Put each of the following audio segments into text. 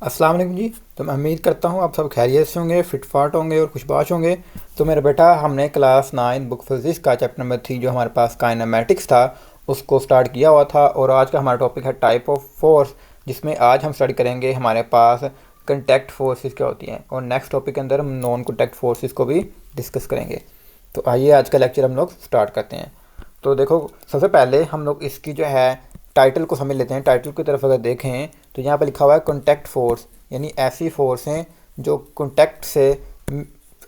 अस्सलाम वालेकुम जी। तो मैं उम्मीद करता हूँ आप सब खैरियत से होंगे, फिटफाट होंगे और खुशबाश होंगे। तो मेरा बेटा, हमने क्लास 9 बुक फिजिक्स का चैप्टर नंबर 3 जो हमारे पास काइनेमेटिक्स था उसको स्टार्ट किया हुआ था। और आज का हमारा टॉपिक है टाइप ऑफ फोर्स, जिसमें आज हम स्टडी करेंगे हमारे पास कंटैक्ट फोर्सेस क्या होती हैं, और नेक्स्ट टॉपिक के अंदर हम नॉन कंटैक्ट फोर्सेस को भी डिस्कस करेंगे। तो आइए आज का लेक्चर हम लोग स्टार्ट करते हैं। तो देखो, सबसे पहले हम लोग इसकी जो है टाइटल को समझ लेते हैं। टाइटल की तरफ अगर देखें तो यहाँ पर लिखा हुआ है कॉन्टैक्ट फोर्स, यानी ऐसी फोर्स हैं जो कॉन्टैक्ट से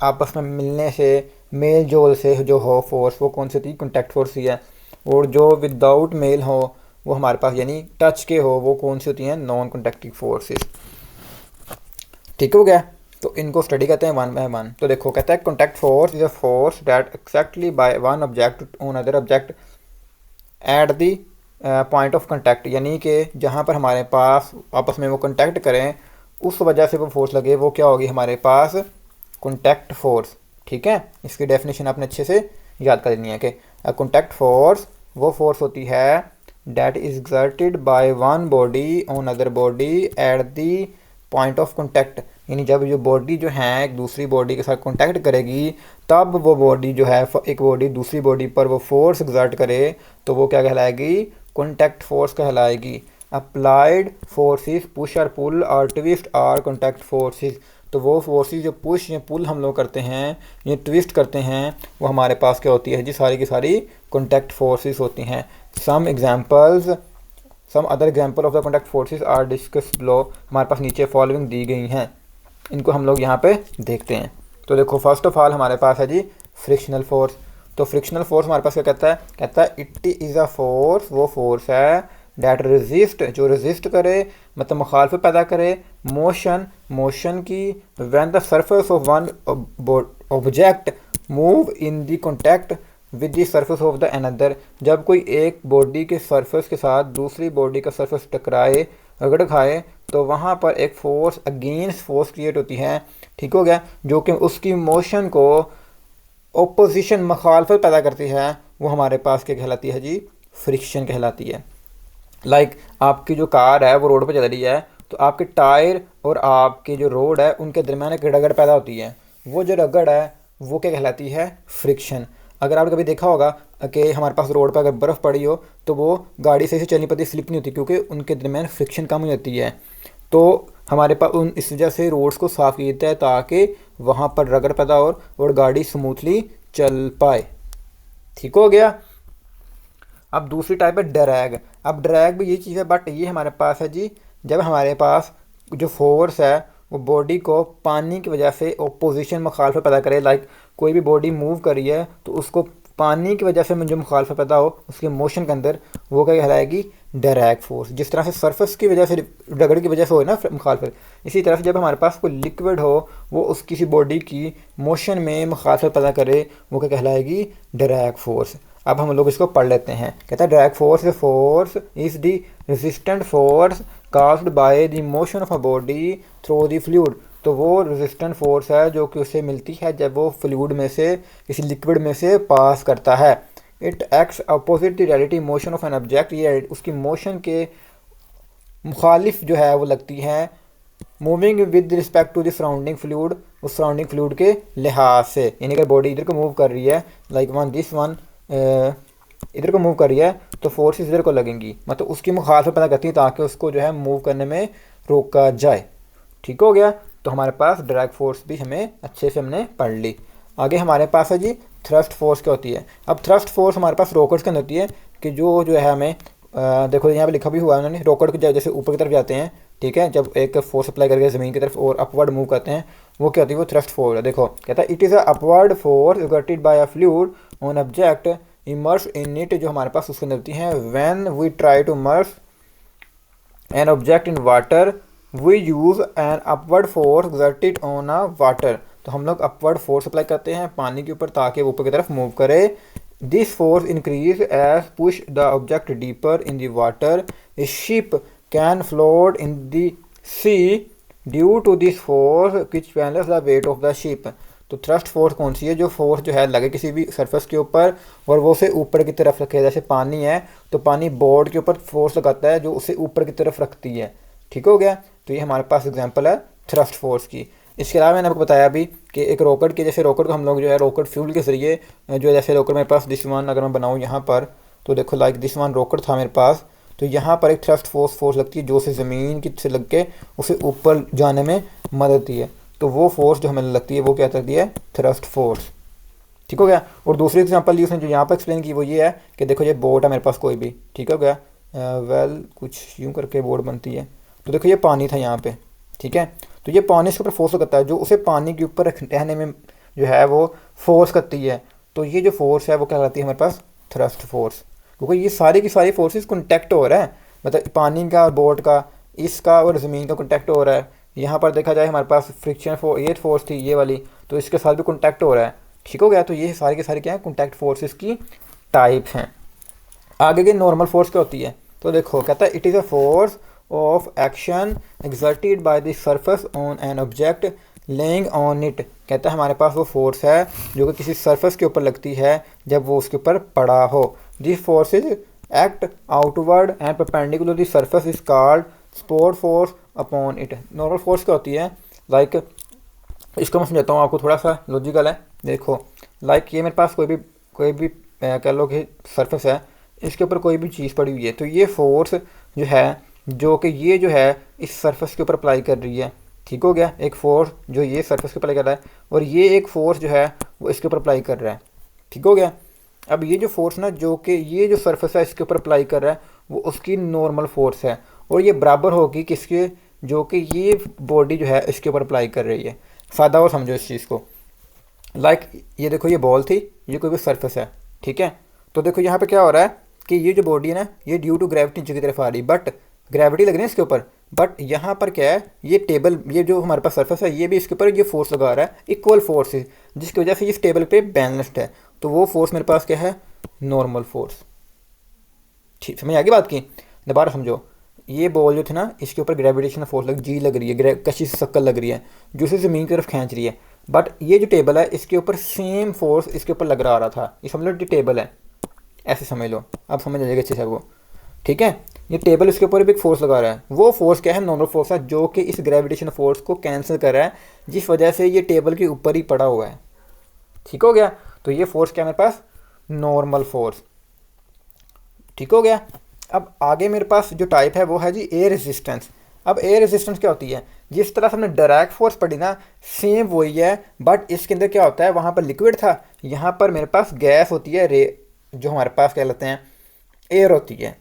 आपस में मिलने से, मेल जोल से जो हो फोर्स, वो कौन सी होती है? कॉन्टैक्ट फोर्स ही है। और जो विदाउट मेल हो, वो हमारे पास यानी टच के हो, वो कौन सी होती हैं? Non contactive forces. ठीक हो गया। तो इनको स्टडी करते हैं वन बाय वन। तो देखो, कहता है contact force is a force that exactly by one object on other object at the point of contact, यानी कि जहाँ पर हमारे पास आपस में वो कंटैक्ट करें, उस वजह से वो फोर्स लगे, वो क्या होगी हमारे पास? Contact force. ठीक है, इसकी डेफिनेशन आपने अच्छे से याद कर लेनी है कि कॉन्टैक्ट फोर्स वो फोर्स होती है that is exerted by one body on other body at the point of contact, यानी जब जो बॉडी जो है एक दूसरी बॉडी के साथ कॉन्टैक्ट करेगी, तब वो बॉडी जो है एक बॉडी दूसरी बॉडी पर वो फोर्स एक्सर्ट करे, तो वो क्या कहलाएगी? कॉन्टैक्ट फोर्स कहलाएगी। अप्लाइड फोर्सेस पुश और पुल और ट्विस्ट आर कॉन्टैक्ट फोर्सेस। तो वो फोर्सेस जो पुश या पुल हम लोग करते हैं, ये ट्विस्ट करते हैं, वो हमारे पास क्या होती है जी? सारी की सारी कॉन्टैक्ट फोर्सेस होती हैं। Some other example of the contact forces are discuss below. हमारे पास नीचे फॉलोइंग दी गई हैं, इनको हम लोग यहाँ पे देखते हैं। तो देखो, फर्स्ट ऑफ ऑल हमारे पास है जी फ्रिक्शनल फोर्स। तो फ्रिक्शनल फोर्स हमारे पास क्या कहता है? कहता है इट इज़ अ फोर्स, वो फोर्स है डैट रेजिस्ट, जो रेजिस्ट करे, मतलब मुखालफत पैदा करे, मोशन की, when the surface of one object move in the contact with the surface of the another. जब कोई एक बॉडी के सरफेस के साथ दूसरी बॉडी का सरफेस टकराए, रगड़ खाए, तो वहाँ पर एक फोर्स अगेंस्ट फोर्स क्रिएट होती है। ठीक हो गया, जो कि उसकी मोशन को ओपोजिशन मुखालफत पैदा करती है, वो हमारे पास क्या कहलाती है जी? फ्रिक्शन कहलाती है। लाइक आपकी जो कार है वो रोड पर चल रही है, तो आपके टायर और आपकी जो रोड है उनके दरमियान एक रगड़ पैदा होती है। वो जो रगड़ है वो क्या कहलाती है? फ्रिक्शन। अगर आपने कभी देखा होगा कि हमारे पास रोड पर अगर बर्फ़ पड़ी हो तो वो गाड़ी सही से चलनी पड़ती, स्लिप नहीं होती, क्योंकि उनके दरमियान फ्रिक्शन कम हो जाती है। तो हमारे पास इस वजह से रोड्स को साफ़ किया जाता है ताकि वहाँ पर रगड़ पैदा हो और गाड़ी स्मूथली चल पाए। ठीक हो गया। अब दूसरी टाइप है ड्रैग। अब ड्रैग भी ये चीज़ है, बट ये हमारे पास है जी जब हमारे पास जो फोर्स है वो बॉडी को पानी की वजह से ओपोजिशन मुखालफत पैदा करे। लाइक कोई भी बॉडी मूव कर रही है तो उसको पानी की वजह से जो मुखालफत पैदा हो उसके मोशन के अंदर, वो क्या कहलाएगी? Drag force. जिस तरह से सरफेस की वजह से, रगड़ की वजह से हो ना मुखालफत, इसी तरह से जब हमारे पास कोई लिक्विड हो वो उस किसी बॉडी की मोशन में मुखालफत पैदा करे, वो क्या कहलाएगी? Drag force. अब हम लोग इसको पढ़ लेते हैं। कहता है drag force is the resistant force caused by the motion of a body through the fluid. तो वो रेजिस्टेंट फोर्स है जो कि उसे मिलती है जब वो फ्लूइड में से, किसी लिक्विड में से पास करता है। It acts opposite the relative motion of an object. ये उसकी मोशन के मुखालिफ जो है वो लगती है, moving with respect to the surrounding fluid, उस सराउंडिंग फ्लूइड के लिहाज से। यानी अगर बॉडी इधर को मूव कर रही है, लाइक वन इधर को मूव कर रही है, तो फोर्स इधर को लगेंगी, मतलब उसकी मुखालफत पैदा करती है ताकि उसको जो है मूव करने में रोका जाए। ठीक हो गया। तो हमारे पास ड्रैग फोर्स भी हमें अच्छे से हमने पढ़ ली। आगे हमारे पास है जी थ्रस्ट फोर्स क्या होती है। अब थ्रस्ट फोर्स हमारे पास रॉकेट्स के अंदर होती है कि जो है हमें देखो यहाँ पे लिखा भी हुआ है उन्होंने, रॉकेट को जैसे ऊपर की तरफ जाते हैं, ठीक है, जब एक फोर्स अप्लाई करके ज़मीन की तरफ और अपवर्ड मूव करते हैं, वो क्या होती है? वो थ्रस्ट फोर्स है। देखो, कहता है it is a upward force exerted by a fluid on object immerse in it. जो हमारे पास उसके अंदर होती हैं, when we try to immerse an object in water we use an upward force exerted on a water. तो हम लोग अपवर्ड फोर्स अप्लाई करते हैं पानी के ऊपर ताकि वो ऊपर की तरफ मूव करे। This force increase as push the object deeper in the water. A ship can float in the sea due to this force which balance the weight of the ship. तो थ्रस्ट फोर्स कौन सी है? जो force जो है लगे किसी भी सरफेस के ऊपर और वो उसे ऊपर की तरफ रखे। जैसे पानी है तो पानी बोर्ड के ऊपर फोर्स लगाता है जो उसे ऊपर की तरफ रखती है, ठीक हो गया। तो ये हमारे पास एग्जांपल है थ्रस्ट फोर्स की। इसके अलावा मैंने आपको बताया अभी कि एक रॉकेट के जैसे रॉकेट को हम लोग जो है रॉकेट फ्यूल के ज़रिए जो जैसे रॉकेट मेरे पास दिस वन अगर मैं बनाऊँ यहाँ पर, तो देखो लाइक दिस वन रॉकेट था मेरे पास, तो यहाँ पर एक थ्रस्ट फोर्स लगती है जो से ज़मीन की से लग के उसे ऊपर जाने में मदद दी है। तो वो फोर्स जो हमें लगती है वो क्या करती है, थ्रस्ट फोर्स। ठीक हो गया। और दूसरी एग्जांपल उसने जो यहाँ पर एक्सप्लेन की वो ये है कि देखो ये बोट है मेरे पास कोई भी, ठीक हो गया, वेल कुछ यूँ करके बोट बनती है। तो देखो ये पानी था यहाँ पे, ठीक है। तो ये पानी इसके ऊपर फोर्स करता है जो उसे पानी के ऊपर रहने में जो है वो फोर्स करती है। तो ये जो फोर्स है वो क्या कहलाती है हमारे पास, थ्रस्ट फोर्स। क्योंकि ये सारी की सारी फोर्सेस कॉन्टैक्ट हो रहा है, मतलब पानी का और बोट का, इसका और ज़मीन का कॉन्टैक्ट हो रहा है। यहाँ पर देखा जाए हमारे पास फ्रिक्शन ये फोर्स थी ये वाली, तो इसके साथ भी कॉन्टैक्ट हो रहा है। ठीक हो गया। तो ये सारी के सारी क्या है, कॉन्टैक्ट फोर्सेस की टाइप हैं। आगे की नॉर्मल फोर्स क्या होती है, तो देखो कहता है it is a force of action exerted by the surface on an object laying on it. कहता है हमारे पास वो फोर्स है जो कि किसी सरफेस के ऊपर लगती है जब वो उसके ऊपर पड़ा हो। This force is act outward and perpendicular the surface is called support force upon it. Normal force क्या होती है, लाइक इसको मैं समझाता हूँ आपको, थोड़ा सा लॉजिकल है। देखो लाइक ये मेरे पास कोई भी कह लो कि सरफेस है, इसके ऊपर कोई भी चीज़ पड़ी हुई है, तो ये फोर्स जो है जो कि ये जो है इस सरफेस के ऊपर अप्लाई कर रही है। ठीक हो गया। एक फोर्स जो ये सरफेस के ऊपर अप्लाई कर रहा है और ये एक फोर्स जो है वो इसके ऊपर अप्लाई कर रहा है। ठीक हो गया। अब ये जो फोर्स ना जो कि ये जो सरफेस है इसके ऊपर अप्लाई कर रहा है वो उसकी नॉर्मल फोर्स है, और ये बराबर होगी किसके, जो कि ये बॉडी जो है इसके ऊपर अप्लाई कर रही है। सादा और समझो इस चीज़ को। लाइक ये देखो ये बॉल थी, ये कोई भी सरफेस है, ठीक है। तो देखो यहाँ पे क्या हो रहा है कि ये जो बॉडी है ना ये ड्यू टू ग्रेविटी नीचे की तरफ आ रही, बट ग्रेविटी लग रही है इसके ऊपर, बट यहाँ पर क्या है ये टेबल, ये जो हमारे पास सरफेस है ये भी इसके ऊपर ये फोर्स लगा रहा है, इक्वल फोर्स है, जिसकी वजह से इस टेबल पे बैलेंस्ड है। तो वो फोर्स मेरे पास क्या है, नॉर्मल फोर्स। ठीक समझ आ गई बात की। दोबारा समझो, ये बॉल जो थी ना इसके ऊपर ग्रेविटेशनल फोर्स जी लग रही है, कशिश शक्ल लग रही है जो इसे ज़मीन की तरफ खींच रही है, बट ये जो टेबल है इसके ऊपर सेम फोर्स इसके ऊपर लग रहा था। ये समझ लो ये टेबल है, ऐसे समझ लो, अब समझ आ जाएगा अच्छे से वो। ठीक है। ये टेबल इसके ऊपर भी एक फोर्स लगा रहा है, वो फोर्स क्या है, नॉर्मल फोर्स है जो कि इस ग्रेविटेशनल फोर्स को कैंसिल कर रहा है, जिस वजह से ये टेबल के ऊपर ही पड़ा हुआ है। ठीक हो गया। तो ये फोर्स क्या है मेरे पास, नॉर्मल फोर्स। ठीक हो गया। अब आगे मेरे पास जो टाइप है वो है जी एयर रेजिस्टेंस। अब एयर रेजिस्टेंस क्या होती है, जिस तरह से हमने डायरेक्ट फोर्स पढ़ी ना सेम वही है, बट इसके अंदर क्या होता है, वहाँ पर लिक्विड था, यहाँ पर मेरे पास गैस होती है, जो हमारे पास क्या लेते हैं एयर होती है।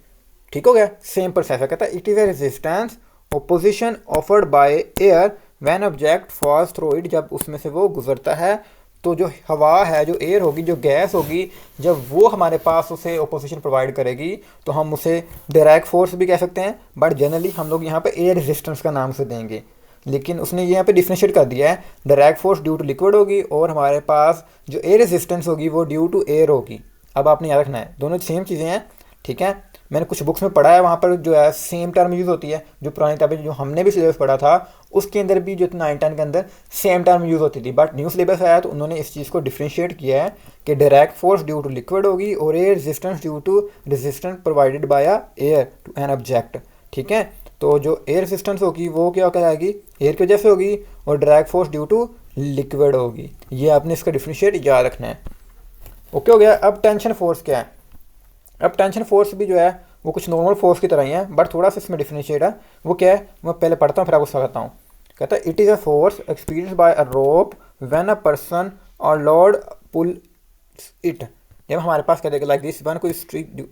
ठीक हो गया। सेम प्रोसेस है। कहता है it is a resistance opposition offered by air when object falls through it. जब उसमें से वो गुजरता है तो जो हवा है, जो एयर होगी, जो गैस होगी, जब वो हमारे पास उसे ओपोजिशन प्रोवाइड करेगी तो हम उसे डायरेक्ट फोर्स भी कह सकते हैं, बट जनरली हम लोग यहाँ पे एयर रेजिस्टेंस का नाम से देंगे। लेकिन उसने यहाँ पे डिफरेंशिएट कर दिया है, direct force due to liquid होगी और हमारे पास जो एयर रेजिस्टेंस होगी वो ड्यू टू एयर होगी। अब आपने याद रखना है दोनों सेम चीज़ें हैं, ठीक है। मैंने कुछ बुक्स में पढ़ा है, वहाँ पर जो है सेम टर्म यूज़ होती है, जो पुरानी किताबें जो हमने भी सिलेबस पढ़ा था उसके अंदर भी जो 9-10 के अंदर सेम टर्म यूज़ होती थी, बट न्यू सिलेबस आया तो उन्होंने इस चीज़ को डिफ्रेंशिएट किया है कि direct force due to liquid होगी और air resistance due to resistance provided by air to an object. ठीक है। तो जो एयर रेजिस्टेंस होगी वो क्या कहलाएगी, एयर की वजह से होगी, और direct force due to liquid होगी। ये आपने इसका डिफ्रेंशिएट याद रखना है। ओके हो गया। अब टेंशन फोर्स क्या है, अब टेंशन फोर्स भी जो है वो कुछ नॉर्मल फोर्स की तरह ही है, बट थोड़ा सा इसमें डिफरेंशिएट है। वो क्या है, मैं पहले पढ़ता हूँ फिर आपको समझाता हूँ। कहता है it is a force experience by a rope when a person और लॉर्ड पुल इट। जब हमारे पास क्या देगा लाइक दिस वन, कोई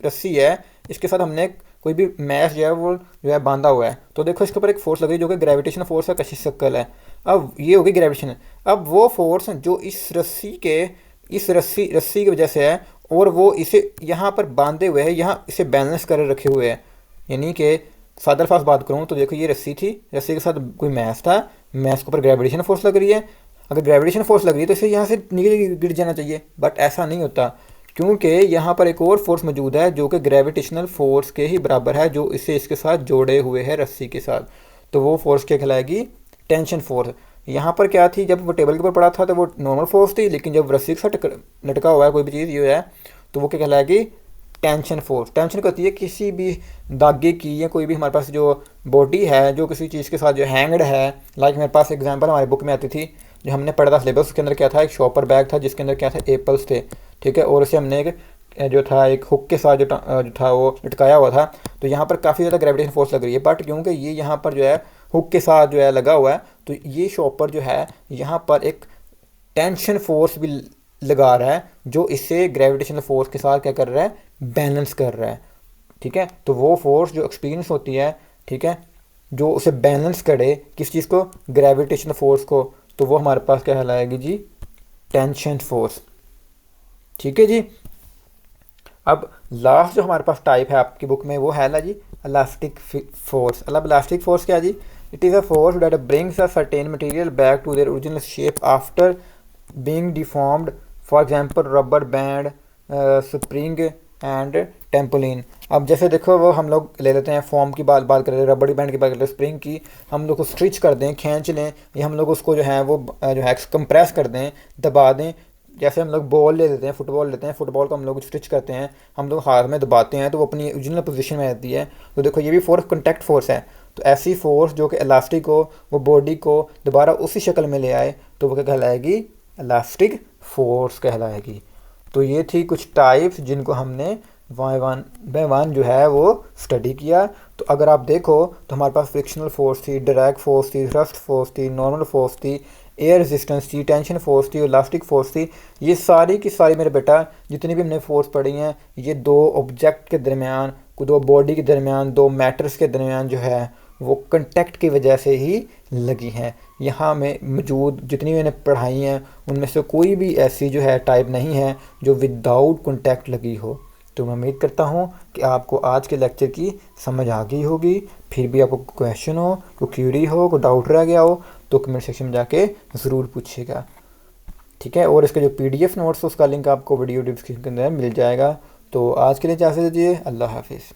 रस्सी है, इसके साथ हमने कोई भी मैश जो है वो जो है बांधा हुआ है, तो देखो इसके ऊपर एक फोर्स लगी जो कि ग्रेविटेशन फोर्स है, कशिश शक्ल है। अब ये होगी ग्रेविटेशन। अब वो फोर्स जो इस रस्सी की वजह से है और वो इसे यहाँ पर बांधे हुए है, यहाँ इसे बैलेंस कर रखे हुए हैं। यानी कि सादा अल्फाज बात करूँ तो देखो ये रस्सी थी, रस्सी के साथ कोई मैश था, मैश के ऊपर ग्रेविटेशन फोर्स लग रही है। अगर ग्रेविटेशन फोर्स लग रही है तो इसे यहाँ से नीचे गिर जाना चाहिए, बट ऐसा नहीं होता क्योंकि यहाँ पर एक और फोर्स मौजूद है जो कि ग्रेविटेशनल फोर्स के ही बराबर है, जो इसे इसके साथ जोड़े हुए है रस्सी के साथ। तो वो फोर्स क्या कहलाएगी, टेंशन फोर्स। यहाँ पर क्या थी, जब वो टेबल के ऊपर पड़ा था तो वो नॉर्मल फोर्स थी, लेकिन जब रस्सी के साथ लटका हुआ है कोई भी चीज़ ये है तो वो क्या कहलाएगी, टेंशन फोर्स। टेंशन क्या होती है, किसी भी धागे की या कोई भी हमारे पास जो बॉडी है जो किसी चीज़ के साथ जो हैंग्ड है, लाइक मेरे पास एग्जांपल हमारी बुक में आती थी जो हमने पढ़ा था सिलेबस, उसके अंदर क्या था, एक शॉपर बैग था जिसके अंदर क्या था, एप्पल्स थे, ठीक है, और उसे हमने एक जो था एक हुक के साथ जो था वो लटकाया हुआ था। तो यहाँ पर काफ़ी ज़्यादा ग्रेविटेशन फोर्स लग रही है, बट क्योंकि ये यहाँ पर जो है हुक के साथ जो है लगा हुआ है, तो ये शॉपर जो है यहाँ पर एक टेंशन फोर्स भी लगा रहा है जो इससे ग्रेविटेशनल फोर्स के साथ क्या कर रहा है, बैलेंस कर रहा है, ठीक है। तो वो फोर्स जो एक्सपीरियंस होती है, ठीक है, जो उसे बैलेंस करे किस चीज़ को, ग्रेविटेशनल फोर्स को, तो वो हमारे पास क्या कहलाएगी जी, टेंशन फोर्स, ठीक है जी। अब लास्ट जो हमारे पास टाइप है आपकी बुक में वो है ना जी, इलास्टिक फोर्स। अब इलास्टिक फोर्स क्या है जी, it is a force that brings a certain material back to their original shape after being deformed, for example rubber band, spring and trampoline. अब जैसे देखो वो हम लोग ले लेते हैं फॉर्म की बात कर रहे हैं, रबर बैंड की बात कर रहे हैं, स्प्रिंग की, हम लोग को स्ट्रिच कर दें, खींच लें, या हम लोग उसको जो है वो जो है कंप्रेस कर दें, दबा दें। जैसे हम लोग बॉल ले लेते हैं, फुटबॉल लेते हैं, फुटबॉल को हम लोग स्टिच करते हैं, हम लोग हाथ में दबाते हैं तो वो अपनी ओरिजिनल पोजीशन में रहती है। तो देखो ये भी फोर्स कॉन्टैक्ट फोर्स है। तो ऐसी फोर्स जो कि इलास्टिक को, वो बॉडी को दोबारा उसी शक्ल में ले आए, तो वो क्या कहलाएगी, इलास्टिक फोर्स कहलाएगी। तो ये थी कुछ टाइप्स जिनको हमने वन बाय वन जो है वो स्टडी किया। तो अगर आप देखो तो हमारे पास फ्रिक्शनल फोर्स थी, डायरेक्ट फोर्स थी, थ्रस्ट फोर्स थी, नॉर्मल फोर्स थी, एयर रेजिस्टेंस थी, टेंशन फोर्स थी, इलास्टिक फोर्स थी। ये सारी की सारी मेरे बेटा जितनी भी हमने फोर्स पढ़ी हैं, ये दो ऑब्जेक्ट के दरमियान, दो बॉडी के दरमियान, दो मैटर्स के दरमियान जो है वो कंटेक्ट की वजह से ही लगी हैं। यहाँ में मौजूद जितनी मैंने पढ़ाई हैं उनमें से कोई भी ऐसी जो है टाइप नहीं है जो विदाउट कंटेक्ट लगी हो। तो मैं उम्मीद करता हूँ कि आपको आज के लेक्चर की समझ आ गई होगी। फिर भी आपको क्वेश्चन हो, कोई क्यूरी हो, कोई डाउट रह गया हो तो कमेंट सेक्शन में जाके ज़रूर पूछिएगा, ठीक है। और इसका जो PDF नोट्स उसका लिंक आपको वीडियो डिस्क्रिप्शन के अंदर मिल जाएगा। तो आज के लिए इजाज़त दीजिए, अल्लाह हाफिज़।